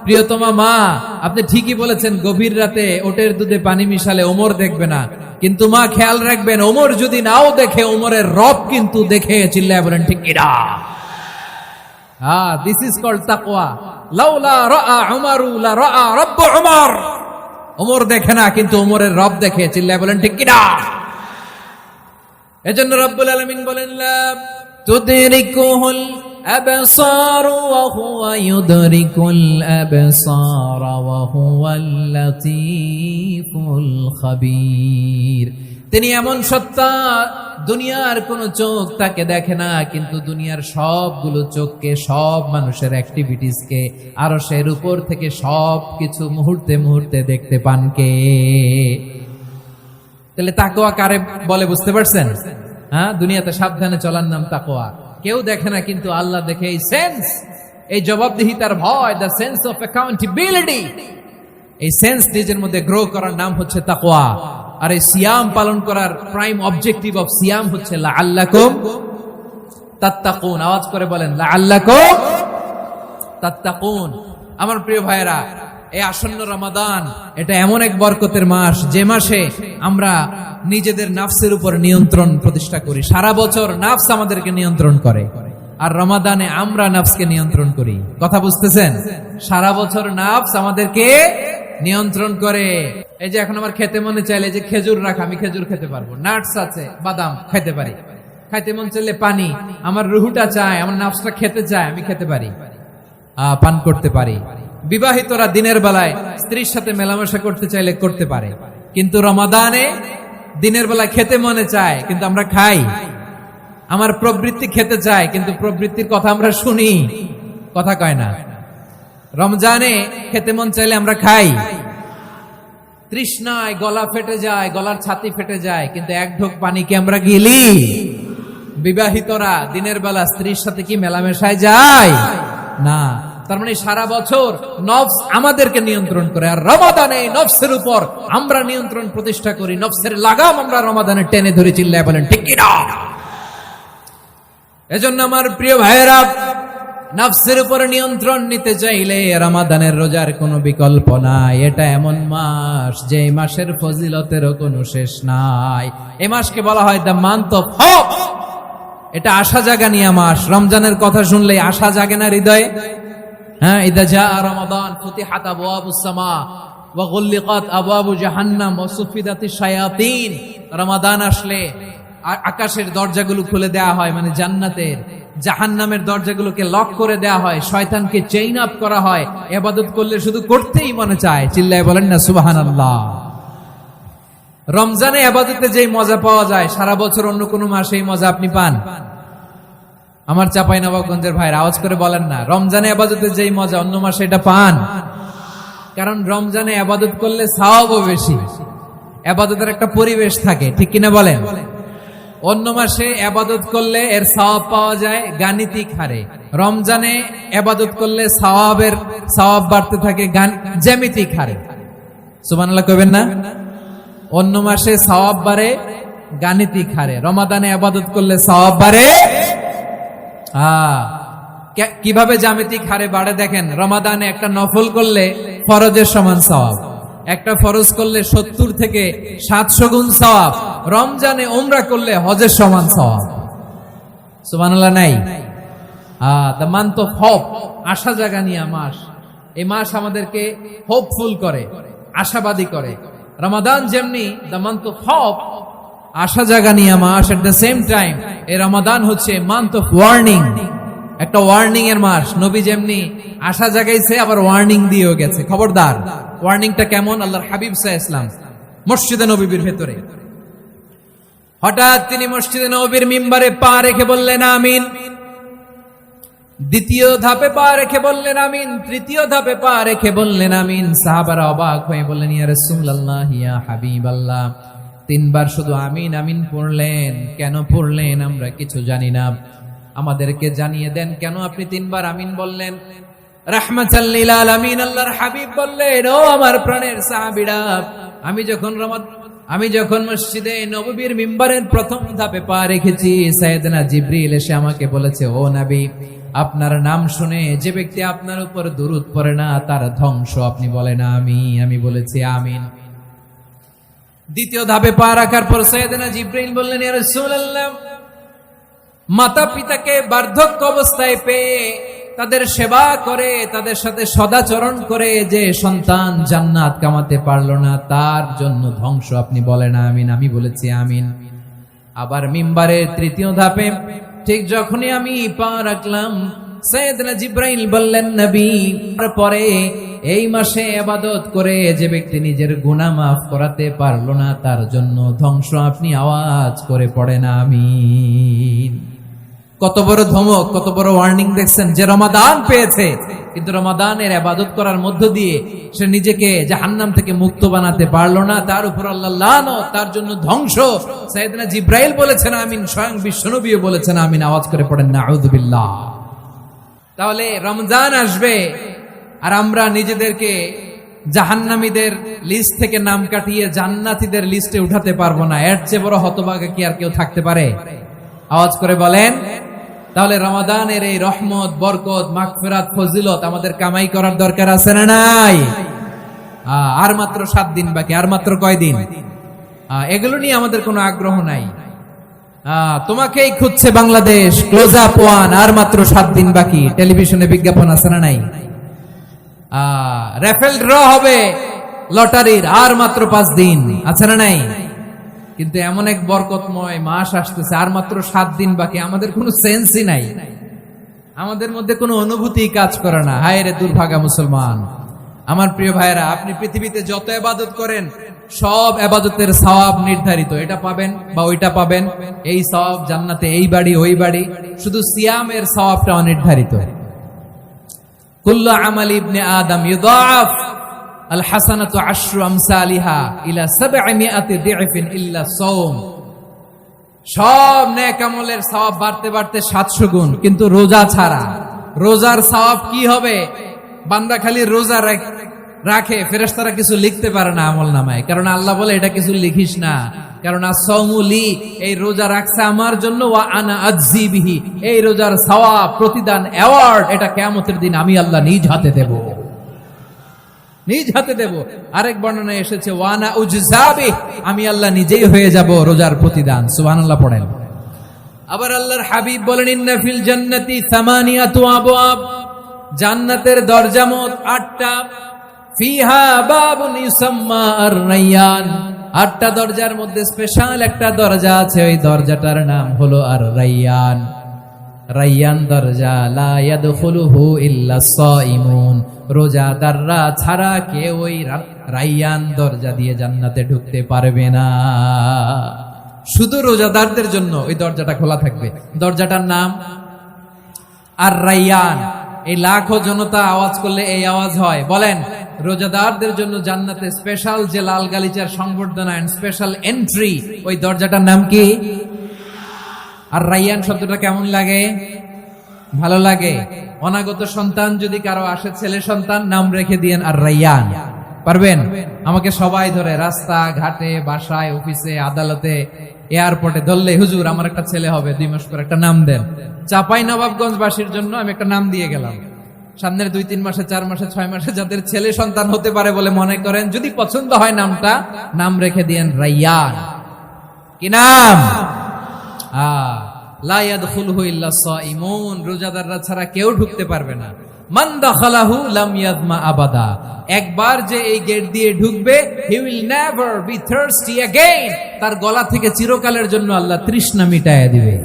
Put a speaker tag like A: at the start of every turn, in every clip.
A: প্রিয়তমা মা, আপনি ঠিকই বলেছেন, গভীর রাতে ওটের দুধে পানি মিশালে ওমর দেখবে না, কিন্তু মা খেয়াল রাখবেন, ওমর যদি নাও দেখে, ওমরের রব কিন্তু দেখে। চিল্লায় বলেন ঠিক কিনা? দিস ইজ কল্ড তাকওয়া। লাউলা রাআ উমারু লা রাআ রাব্বু উমর। ওমর দেখে না, কিন্তু ওমরের রব দেখে। চিল্লায় বলেন ঠিক কিনা? এজন্য রব্বুল আলামিন বলেন, লা তুদরিকুহুল আবসার ওয়া হুয়া ইউদরিকুল আবসার ওয়া হুয়াল লাতীফুল খাবীর। তিনি এমন সত্তা, দুনিয়ার কোন চোখ তাকে দেখে না, কিন্তু দুনিয়ার সবগুলো চোখকে, সব মানুষের অ্যাক্টিভিটিসকে, আরশের উপর থেকে সব কিছু মুহূর্তে মুহূর্তে দেখতে পান কে? তাহলে তাকওয়া কারে বলে বুঝতে পারছেন? দুনিয়াতে সাবধানে চলার নাম তাকওয়া। কেউ দেখে না, কিন্তু আল্লাহ দেখে। এই সেন্স, এই জবাবদিহিতার ভয়, দ্য সেন্স অফ অ্যাকাউন্টেবিলিটি, এই সেন্স নিজের মধ্যে গ্রো করার নাম হচ্ছে তাকওয়া। আর এই সিয়াম পালন করার প্রাইম অবজেক্টিভ অফ সিয়াম হচ্ছে লাআল্লাকুম তাত্তাকুন। আওয়াজ করে বলেন, লাআল্লাকুম তাত্তাকুন। আমার প্রিয় ভাইয়েরা, এই আসন্ন রমাদান, এটা এমন এক বরকতের মাস, যে মাসে আমরা নিজেদের নাফসের উপর নিয়ন্ত্রণ প্রতিষ্ঠা করি। সারা বছর নাফস আমাদেরকে নিয়ন্ত্রণ করে, আর রমাদানে আমরা নাফসকে নিয়ন্ত্রণ করি। কথা বুঝতেছেন? সারা বছর নাফস আমাদেরকে নিয়ন্ত্রণ করে। এই যে এখন আমার খেতে মনে চাইলে, যে খেজুর রাখা, আমি খেজুর খেতে পারবো, নাটস আছে, বাদাম খেতে পারি। খাইতে মন চাইলে পানি, আমার রুহুটা চায়, আমার নাফসটা খেতে চায়, আমি খেতে পারি, পান করতে পারি। বিবাহিতরা দিনের বেলায় স্ত্রীর সাথে মেলামেশা করতে চাইলে করতে পারে, কিন্তু রমাদানে দিনের বেলায় খেতে মনে চায়, কিন্তু আমরা খাই। আমার প্রবৃত্তি খেতে চায়, কিন্তু প্রবৃত্তির কথা আমরা শুনি, কথা কয় না। রমজানে খেতে মন চাইলে আমরা খাই, তৃষ্ণায় গলা ফেটে যায়, গলার ছাতি ফেটে যায়, কিন্তু এক ঢোক পানি কি আমরা গিলি? বিবাহিতরা দিনের বেলা স্ত্রীর সাথে কি মেলামেশায় যায়? না। তার মানে সারা বছর নফস আমাদেরকে নিয়ন্ত্রণ করে, আর রমাদানে নফসের উপর আমরা নিয়ন্ত্রণ প্রতিষ্ঠা করি। নফসের লাগাম আমরা রমাদানে টেনে ধরে। চিল্লায় বলেন ঠিক কিনা? এজন্য আমার প্রিয় ভাইয়েরা, নফসের উপর নিয়ন্ত্রণ নিতে চাইলে রমাদানের রোজার কোনো বিকল্প নাই। এটা এমন মাস, যে মাসের ফজিলতেরও কোনো শেষ নাই। এই মাসকে বলা হয় দ্য মান্থ অফ হোপ। এটা আশা জাগানিয়া মাস। রমজানের কথা শুনলে আশা জাগে না হৃদয়ে? ইদা জাআ রমাদান ফুতিহাত আবওয়াবুস সামা ওয়া গুল্লিকাত আবওয়াবু জাহান্নাম ওয়া সুফিদাতিশ শায়াতিন। রমাদান আসলে আকাশের দরজাগুলো খুলে দেয়া হয়, মানে জান্নাতের। জাহান্নামের দরজাগুলোকে লক করে দেয়া হয়, শয়তানকে চেইন আপ করা হয়। ইবাদত করলে শুধু করতেই মনে চায়। চিল্লায় বলেন না সুবহানাল্লাহ। রমজানে ইবাদতে যেই মজা পাওয়া যায়, সারা বছর অন্য কোনো মাসে এই মজা আপনি পান? আমার চাঁপাইনবাবগঞ্জের ভাইরা আওয়াজ করে বলেন না, রমজানে ইবাদতে যেই মজা অন্য মাসে এটা পান? কারণ রমজানে ইবাদত করলে সওয়াবও বেশি, ইবাদতের একটা পরিবেশ থাকে, ঠিক কিনা বলেন? অন্য মাসে ইবাদত করলে এর সওয়াব পাওয়া যায় গাণিতিক হারে, রমজানে ইবাদত করলে সওয়াব বাড়তে থাকে জ্যামিতিক হারে। সুবহানাল্লাহ কইবেন না? অন্য মাসে সওয়াব বাড়ে গাণিতিক হারে, রমাদানে ইবাদত করলে সওয়াব বাড়ে। কিভাবে জ্যামিতিক হারে বাড়ে দেখেন, রমাদানে একটা নফল করলে ফরজের সমান সওয়াব, একটা ফরজ করলে 70 থেকে 700 গুণ সওয়াব, রমজানে উমরা করলে হজের সমান সওয়াব। সুবহানাল্লাহ নাই? দ্য মান্থ অফ হোপ, আশা জাগানিয়া মাস। এই মাস আমাদেরকে হোপফুল করে, আশাবাদী করে। রমাদান যেমনি দ্য মান্থ অফ হোপ, আশা জাগানিয়া মাস, এট দ্য সেম টাইম এই রমাদান হচ্ছে মান্থ অফ ওয়ার্নিং, একটা ওয়ার্নিং এর মাস। নবী যেমনি আশা জাগাইছে, আবার ওয়ার্নিং দিয়েও গেছে, খবরদার। ওয়ার্নিংটা কেমন? আল্লাহর হাবিব সাল্লাল্লাহু আলাইহি ওয়াসাল্লাম মসজিদে নববীর ভেতরে, হঠাৎ তিনি মসজিদে নববীর মিম্বারে পা রেখে বললেন আমিন। দ্বিতীয় ধাপে পা রেখে বললেন আমিন, তৃতীয় ধাপে পা রেখে বললেন আমিন। সাহাবারা অবাক হয়ে বললেন, ইয়া রাসূলুল্লাহ, ইয়া হাবিবাল্লাহ, 3 বার শুধু আমিন আমিন পড়লেন, কেন পড়লেন আমরা কিছু জানি না, আমাদেরকে জানিয়ে দেন কেন আপনি 3 বার আমিন বললেন। রাহমাতাল লিল আলামিন আল্লাহর হাবিব বললেন, ও আমার প্রাণের সাহাবীরা, আমি যখন মসজিদে নববীর মিম্বারের প্রথম ধাপে পা রেখেছি, সাইয়েদনা জিবরিল এসে আমাকে বলেছে, ও নবী, আপনার নাম শুনে যে ব্যক্তি আপনার উপর দুরূদ পড়ে না তার ধ্বংস আপনি বলেন আমি বলেছি আমিন। দ্বিতীয় ধাপে পা রাখার পর সাইয়েদনা জিবরাইল বললেন, ইয়া রাসূলুল্লাহ, মাতা পিতাকে বার্ধক্য অবস্থায় পেয়ে তাদের সেবা করে, তাদের সাথে সদাচরণ করে যে সন্তান জান্নাত কামাতে পারলো না তার জন্য ধ্বংস আপনি বলেন আমিন। আমি বলেছি আমিন। আবার মিম্বারের তৃতীয় ধাপে ঠিক যখনই আমি পা রাখলাম, সাইয়েদনা জিবরাইল বললেন, নবী, পরে এই মাসে ইবাদত করে যে ব্যক্তি নিজের গুনাহ মাফ করাতে পারলো না তার জন্য ধ্বংস আপনি আওয়াজ করে পড়েন আমিন। কত বড় ধমক, কত বড় ওয়ার্নিং দেখছেন, যে রমাদান পেয়েছে কিন্তু রমাদানের ইবাদত করার মধ্য দিয়ে সে নিজেকে জাহান্নাম থেকে মুক্ত বানাতে পারলো না, তার উপর আল্লাহ লানত, তার জন্য ধ্বংস। সাইয়েদনা জিবরাইল বলেছেন আমিন, স্বয়ং বিশ্বনবীও বলেছেন আমিন। আওয়াজ করে পড়েন নাউযুবিল্লাহ। তাহলে রমজান আসবে আর আমরা নিজেদেরকে জাহান্নামীদের লিস্ট থেকে নাম কাটিয়ে জান্নাতীদের লিস্টে উঠাতে পারবো না। এর চেয়ে বড় হতভাগা কি আর কেউ থাকতে পারে? আওয়াজ করে বলেন। তাহলে রমাদানের এই রহমত, বরকত, মাগফিরাত, ফজিলত আমাদের কামাই করার দরকার আছে না নাই? আর মাত্র 7 দিন বাকি। আর মাত্র কয়দিন? এগুলো নিয়ে আমাদের কোনো আগ্রহ নাই। তোমাকেই খুঁজছে বাংলাদেশ, ক্লোজ আপ ওয়ান, আর মাত্র 7 দিন বাকি। টেলিভিশনে বিজ্ঞাপন আছে না নাই? রেফেল ড্র হবে লটারির, আর মাত্র 5 দিন, আছে না নাই? কিন্তু এমন এক বরকতময় মাস আসতেছে, আর মাত্র 7 দিন বাকি। আমাদের কোনো সেন্সই নাই, আমাদের মধ্যে কোনো অনুভূতি কাজ করে না। হায় রে দুর্ভাগা মুসলমান। আমার প্রিয় ভাইরা, আপনি পৃথিবীতে যত ইবাদত করেন সব ইবাদতের সওয়াব নির্ধারিত। এটা পাবেন বা ওইটা পাবেন, এই সওয়াব জান্নাতে, এই বাড়ি ওই বাড়ি। শুধু সিয়ামের সওয়াবটা অনির্ধারিত। কুল্লু আমালি ইবনে আদম ইউদাআফ আল হাসানাতু আশরু আমসালিহা ইলা 700 দি'ফিন ইল্লা সাওম। সব নেক আমলের সওয়াব বাড়তে বাড়তে 700 গুণ, কিন্তু রোজা ছাড়া। রোজার সওয়াব কি হবে? বান্দা খালি রোজা রাখে, ফেরেশতারা কিছু লিখতে পারে না আমলনামায়, কারণ আল্লাহ বলে এটা কিছু লিখিস না, কারণ as-সাওমুলি, এই রোজা রাখছে আমার জন্য, ওয়া আনা আজজি বিহি, এই রোজার সওয়াব, প্রতিদান, অ্যাওয়ার্ড এটা কিয়ামতের দিন আমি আল্লাহ নিজ হাতে দেব, নিজ হাতে দেব। আরেক বর্ণনায় এসেছে ওয়া আনা উজজা বিহি, আমি আল্লাহ নিজেই হয়ে যাব রোজার প্রতিদান। সুবহানাল্লাহ পড়েন। আবার আল্লাহর হাবিব বলেন, ইন্না ফিল জান্নাতি 8 আবওয়াব, জান্নাতের দরজা মোট 8টা। ফিহা বাবুন ইউসাম্মা আর-রায়্যান, 8টা দরজার মধ্যে স্পেশাল একটা দরজা আছে, ওই দরজাটার নাম হলো আর-রায়্যান। রায়্যান দরজা, লা ইয়াদখুলুহু ইল্লা সাইমুন, রোজাদাররা ছাড়া কেউ ওই রায়্যান দরজা দিয়ে জান্নাতে ঢুকতে পারবে না। শুধু রোজাদারদের জন্য ওই দরজাটা খোলা থাকবে। দরজাটার নাম আর-রায়্যান। এই লাখো জনতা আওয়াজ করলে এই আওয়াজ হয়। বলেন, রোজাদারদের জন্য জান্নাতে স্পেশাল যে লাল গালিচার সংবর্ধনা এন্ড স্পেশাল এন্ট্রি, ওই দরজাটার নাম কি? আর রায়্যান শব্দটা কেমন লাগে? ভালো লাগে। অনাগত সন্তান যদি কারো আসে, ছেলে সন্তান, নাম রেখে দিয়েন আর রায়্যান। পারবেন? আমাকে সবাই ধরে রাস্তা ঘাটে, বাসায়, অফিসে, আদালতে, এয়ারপোর্টে ধরলে, হুজুর আমার একটা ছেলে হবে 2 মাস পর, একটা নাম দেন। চাপাই নবাবগঞ্জবাসীর জন্য আমি একটা নাম দিয়ে গেলাম। সামনের 2-3 মাসে, 4 মাসে, 6 মাসে যাদের ছেলে সন্তান হতে পারে বলে মনে করেন, যদি পছন্দ হয় নামটা, নাম রেখে দিয়েন রায়্যান। কি নাম? লা ইয়াদখুলুহু ইল্লা সাইমুন, রোজাদাররা ছাড়া কেউ ঢুকতে পারবে না। মান দাখালাহু লাম ইয়াদমা আবাদা, একবার যে এই গেট দিয়ে ঢুকবে, he will never be thirsty again, তার গলা থেকে চিরকালের জন্য আল্লাহ তৃষ্ণা মিটায়া দিবে।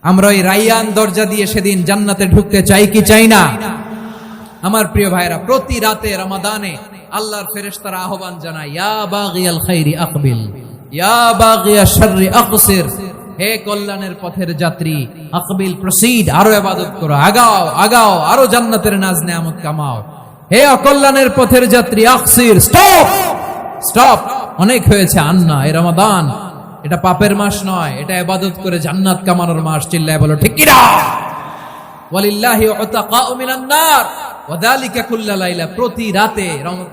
A: আমরা ওই রায়্যান দরজা দিয়ে সেদিন জান্নাতে ঢুকতে চাই কি চাই না? আমার প্রিয় ভাইরা, প্রতি রাতে রমাদানে আল্লাহর ফেরেশতারা আহ্বান জানায়, ইয়া বাগিয়াল খাইরি আকবিল, ইয়া বাগিয়াশ শাররি আকসির, হে কল্যাণের পথের যাত্রী, আকবিল, প্রসিড, আরো ইবাদত করো, আগাও আগাও, আরো জান্নাতের নাজ নেয়ামত কামাও। হে অকল্যাণের পথের যাত্রী, আকসির, স্টপ স্টপ, অনেক হয়েছে। আন্না, এই রমাদান এটা পাপের মাস নয়, এটা ইবাদত করে জান্নাত কামানোর মাস। চিল্লায় বলো ঠিক কি না? ওয়ালিল্লাহি উতাকাউ মিনান নার ওয়া যালিকা কুল্লা লাইলা, প্রতি রাতে,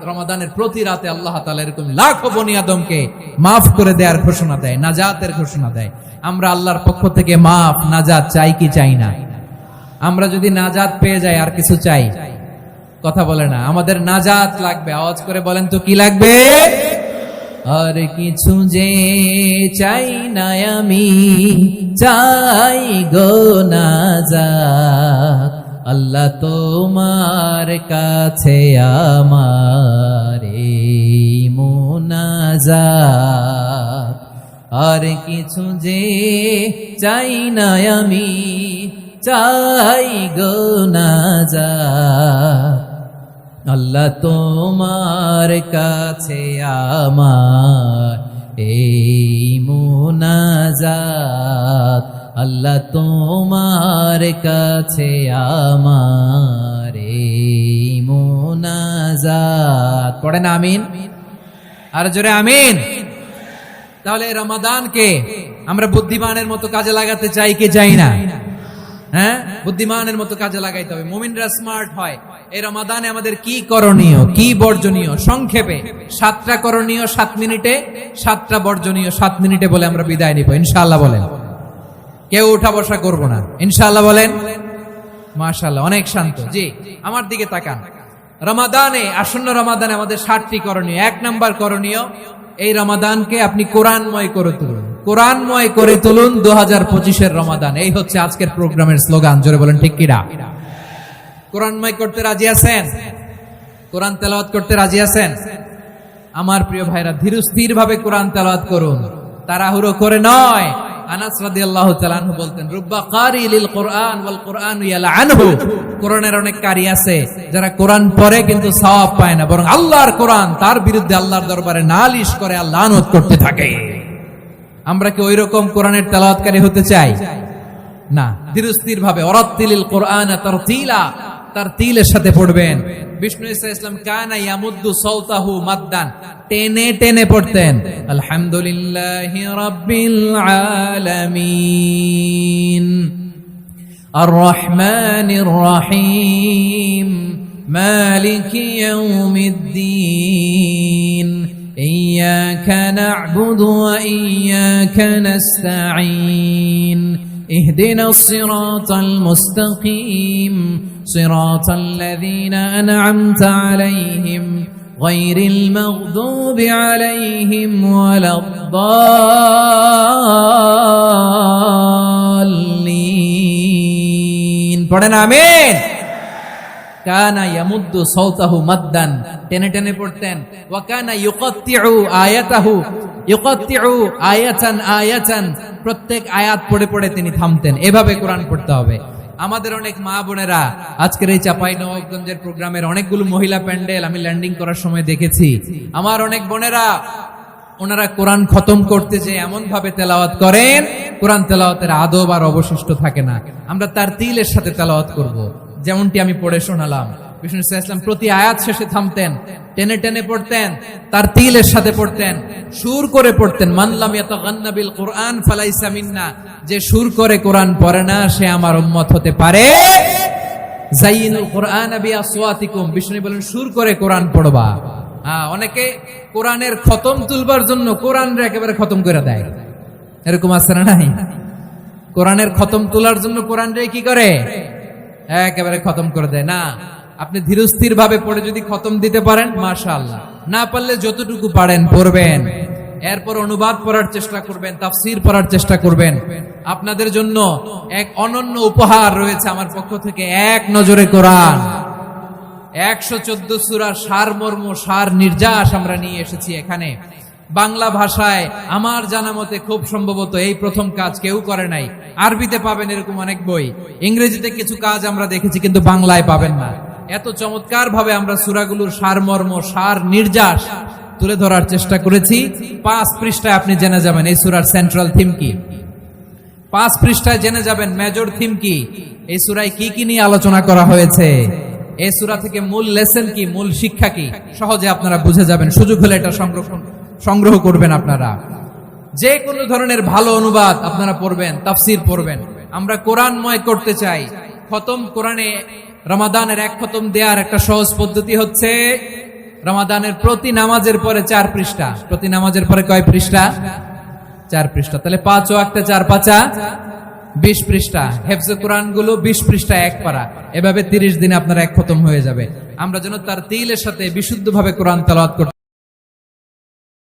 A: রমাদানের প্রতি রাতে আল্লাহ তাআলা এরকম লাখো বনি আদমকে maaf করে দেওয়ার ঘোষণা দেয়, নাজাতের ঘোষণা দেয়। আমরা আল্লাহর পক্ষ থেকে মাফ, নাজাত চাই কি চাই না? আমরা যদি নাজাত পেয়ে যাই আর কিছু চাই? কথা বলে না। আমাদের নাজাত লাগবে। আওয়াজ করে বলেন তো কি লাগবে? আর কিছু যে চাই না আমি, চাই গো নাজাত। আল্লাহ তোমার কাছে আমার এই মুনাজাত। আর কিছু যে চাই না আমি, চাই গো নাজাত। আল্লাহ তোমার কাছে আমার এই মুনাজাত। আল্লাহ তোমার কাছে আমার এই মুনাজাত। পড়েন আমিন, আর জোরে আমিন। তাহলে রমাদানকে আমরা বুদ্ধিমানের মতো কাজে লাগাতে চাই কি চাই না? হ্যাঁ, বুদ্ধিমানের মতো কাজে লাগাইতে হবে। মুমিনরা স্মার্ট হয়। এই রমাদানে আমাদের কি করণীয়, কি বর্জনীয়, সংক্ষেপে 7টা করণীয় 7 মিনিটে, 7টা বর্জনীয় 7 মিনিটে বলে আমরা বিদায় নিব ইনশাআল্লাহ। বলেন, কেউ উঠা বসা করব না ইনশাআল্লাহ। বলেন মাশাআল্লাহ, অনেক শান্ত। জি, আমার দিকে তাকান। রমাদানে, আসন্ন রমাদানে আমাদের 7টি করণীয়। 1 নাম্বার করণীয়, এই রমাদানকে আপনি কোরআনময় করে তুলুন। কোরআনময় করে তুলুন 2025-এর রমাদান। এই হচ্ছে আজকের প্রোগ্রামের স্লোগান। জোরে বলেন ঠিক কিনা? কোরআনময় করতে রাজি আছেন? কোরআন তেলাওয়াত করতে রাজি আছেন? আমার প্রিয় ভাইরা, ধীরস্থির ভাবে কোরআন তেলাওয়াত করুন, তাড়াহুড়ো করে নয়। আনাস রাদিয়াল্লাহু তাআলা আনহু বলতেন, রুব্বা কারি লিল কোরআন ওয়াল কোরআনু ইয়ালআনহু। কোরআনের অনেক কারি আছে যারা কোরআন পড়ে কিন্তু সওয়াব পায় না, বরং আল্লাহর কোরআন তার বিরুদ্ধে আল্লাহর দরবারে নালিশ করে আর লানত করতে থাকে। আমরা কি ওইরকম কোরআনের তেলাওয়াতকারী হতে চাই? না। ধীরস্থির ভাবে, ওয়ারাত্তিলিল কোরআন তারতিলা, তারতিলের সাথে পড়বেন। বিষ্ণু ইসা ইসলাম কানা ইয়ামুদ্দু সাওতাহু মাদ্দান, টেনে টেনে পড়তেন। আলহামদুলিল্লাহি রাব্বিল আলামিন আর রহমানির রহিম মালিকি ইয়াউমিদ্দিন ইয়্যাকা না'বুদু ওয়া ইয়্যাকা নাস্তাঈন اهدنا الصراط المستقيم صراط الذين أنعمت عليهم غير المغضوب عليهم ولا الضالين পড়েন আমিন। কানা ইয়ামুদ্দু সাওতাহু মাদ্দান, টেনে টেনে পড়তেন। ওয়া কানা ইউকাত্তিউ আয়াতাহু, ইউকাত্তিউ আয়াতান আয়াতান, প্রত্যেক আয়াত পড়ে পড়ে তিনি থামতেন। এভাবে কোরআন পড়তে হবে। আমাদের অনেক মা বোনেরা, আজকের এই চাঁপাইনবাবগঞ্জের প্রোগ্রামের অনেকগুলো মহিলা প্যান্ডেল আমি ল্যান্ডিং করার সময় দেখেছি। আমার অনেক বোনেরা, ওনারা কোরআন খতম করতে যে এমন ভাবে তেলাওয়াত করেন, কোরআন তেলাওয়াতের আদব আর অবশিষ্ট থাকে না। আমরা তারতিলের সাথে তেলাওয়াত করব, যেমনটি আমি পড়ে শোনালাম। বিষ্ণু ইসলাম প্রতি আয়াত শেষে থামতেন, টেনে টেনে পড়তেন, তারতিলের সাথে পড়তেন, সুর করে পড়তেন। মান লাম ইয়াতাগান্না বিল কোরআন ফালাইসা মিন্না, যে সুর করে কোরআন পড়ে না সে আমার উম্মত হতে পারে। যাইনুল কোরআন বিআসওয়াতিকুম, বিষ্ণু বলেন সুর করে কোরআন পড়বা। অনেকে কোরআনের খতম তুলবার জন্য কোরআনরে একেবারে খতম করে দেয়, এরকম আছে না নাই? কোরআনের খতম তোলার জন্য কোরআনরে কি করে? একেবারে খতম করে দেয়। না, আপনি ধীরস্থির ভাবে পড়ে যদি খতম দিতে পারেন মাশাআল্লাহ, না পারলে যতটুকু পারেন পড়বেন। এরপর অনুবাদ পড়ার চেষ্টা করবেন, তাফসীর পড়ার চেষ্টা করবেন। আপনাদের জন্য এক অনন্য উপহার রয়েছে আমার পক্ষ থেকে, এক নজরে কোরআন। 114 সূরার সারমর্ম, সার নির্যাস আমরা নিয়ে এসেছি এখানে। বাংলা ভাষায় আমার জানা মতে খুব সম্ভবত এই প্রথম কাজ কেউ করে নাই। আরবিতে পাবেন এরকম অনেক বই, ইংরেজিতে কিছু কাজ আমরা দেখেছি, কিন্তু বাংলায় পাবেন না। এত চমৎকার ভাবে আমরা সূরাগুলোর সারমর্ম, সার নির্যাস তুলে ধরার চেষ্টা করেছি। 5 পৃষ্ঠায় আপনি জেনে যাবেন এই সূরার সেন্ট্রাল থিম কি। 5 পৃষ্ঠায় জেনে যাবেন মেজর থিম কি, এই সূরায় কি কি নিয়ে আলোচনা করা হয়েছে, এই সূরা থেকে মূল লেসন কি, মূল শিক্ষা কি, সহজে আপনারা বুঝে যাবেন। সুযোগ হলে এটা সংগ্রহ করবেন। আপনারা যে কোনো ধরনের ভালো অনুবাদ আপনারা পড়বেন, তাফসীর পড়বেন। আমরা কোরআনময় করতে চাই। খতম কোরআনে রমাদানের 1 খতম দেওয়ার একটা সহজ পদ্ধতি হচ্ছে, রমাদানের প্রতি নামাজের পরে 4 পৃষ্ঠা। প্রতি নামাজের পরে কয় পৃষ্ঠা? 4 পৃষ্ঠা। তাহলে 5 ওয়াক্তে 4 পাঁচা 20 পৃষ্ঠা, হেফজে কোরআন গুলো 20 পৃষ্ঠা এক পারা, এভাবে 30 দিনে আপনার এক খতম হয়ে যাবে। আমরা যেন তার তিলের সাথে বিশুদ্ধভাবে কোরআন তেলাওয়াত করতে